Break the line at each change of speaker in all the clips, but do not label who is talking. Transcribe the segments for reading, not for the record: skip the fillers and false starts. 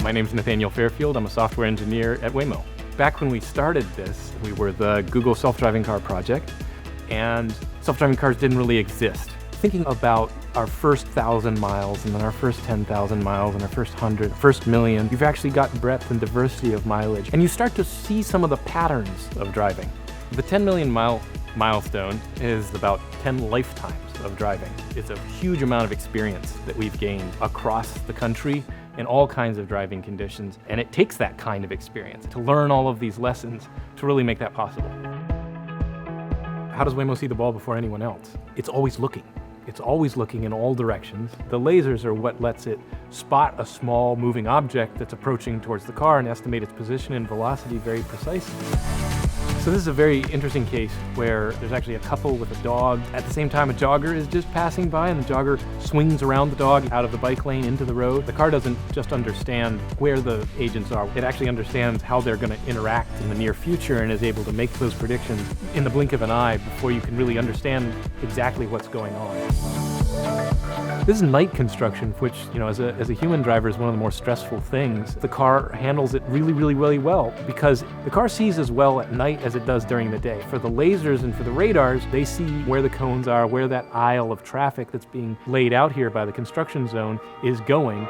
My name's Nathaniel Fairfield. I'm a software engineer at Waymo. Back when we started this, we were the Google self-driving car project, and self-driving cars didn't really exist. Thinking about our first 1,000 miles, and then our first 10,000 miles, and our first 100, first million, you've actually got breadth and diversity of mileage, and you start to see some of the patterns of driving. The 10 million mile milestone is about 10 lifetimes of driving. It's a huge amount of experience that we've gained across the country in all kinds of driving conditions, and it takes that kind of experience to learn all of these lessons to really make that possible. How does Waymo see the ball before anyone else? It's always looking. It's always looking in all directions. The lasers are what lets it spot a small moving object that's approaching towards the car and estimate its position and velocity very precisely. So this is a very interesting case where there's actually a couple with a dog. At the same time, a jogger is just passing by, and the jogger swings around the dog out of the bike lane into the road. The car doesn't just understand where the agents are. It actually understands how they're going to interact in the near future and is able to make those predictions in the blink of an eye before you can really understand exactly what's going on. This is night construction, which, as a human driver is one of the more stressful things. The car handles it really well because the car sees as well at night as it does during the day. For the lasers and for the radars, they see where the cones are, where that aisle of traffic that's being laid out here by the construction zone is going.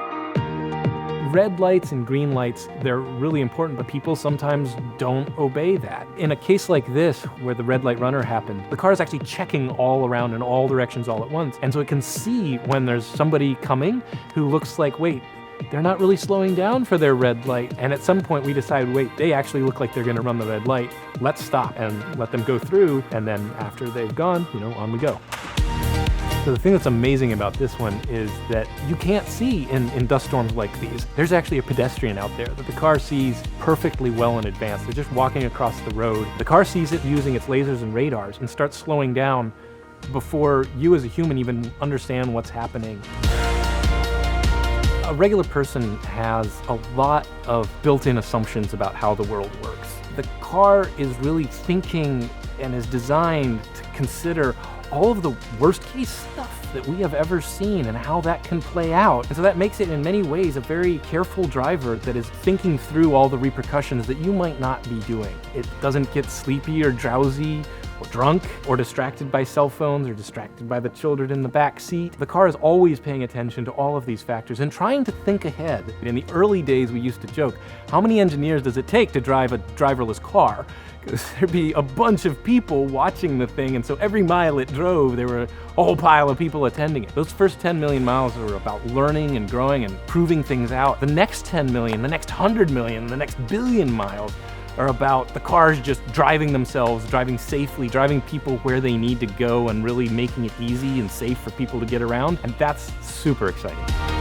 Red lights and green lights, they're really important, but people sometimes don't obey that. In a case like this, where the red light runner happened, the car is actually checking all around in all directions all at once. And so it can see when there's somebody coming who looks like, wait, they're not really slowing down for their red light. And at some point we decided, wait, they actually look like they're gonna run the red light. Let's stop and let them go through. And then after they've gone, on we go. So the thing that's amazing about this one is that you can't see in dust storms like these. There's actually a pedestrian out there that the car sees perfectly well in advance. They're just walking across the road. The car sees it using its lasers and radars and starts slowing down before you as a human even understand what's happening. A regular person has a lot of built-in assumptions about how the world works. The car is really thinking and is designed to consider all of the worst case stuff that we have ever seen and how that can play out. And so that makes it in many ways a very careful driver that is thinking through all the repercussions that you might not be doing. It doesn't get sleepy or drowsy or drunk or distracted by cell phones or distracted by the children in the back seat. The car is always paying attention to all of these factors and trying to think ahead. In the early days, we used to joke, how many engineers does it take to drive a driverless car? Because there'd be a bunch of people watching the thing, and so every mile it drove, there were a whole pile of people attending it. Those first 10 million miles were about learning and growing and proving things out. The next 10 million, the next 100 million, the next billion miles are about the cars just driving themselves, driving safely, driving people where they need to go, and really making it easy and safe for people to get around. And that's super exciting.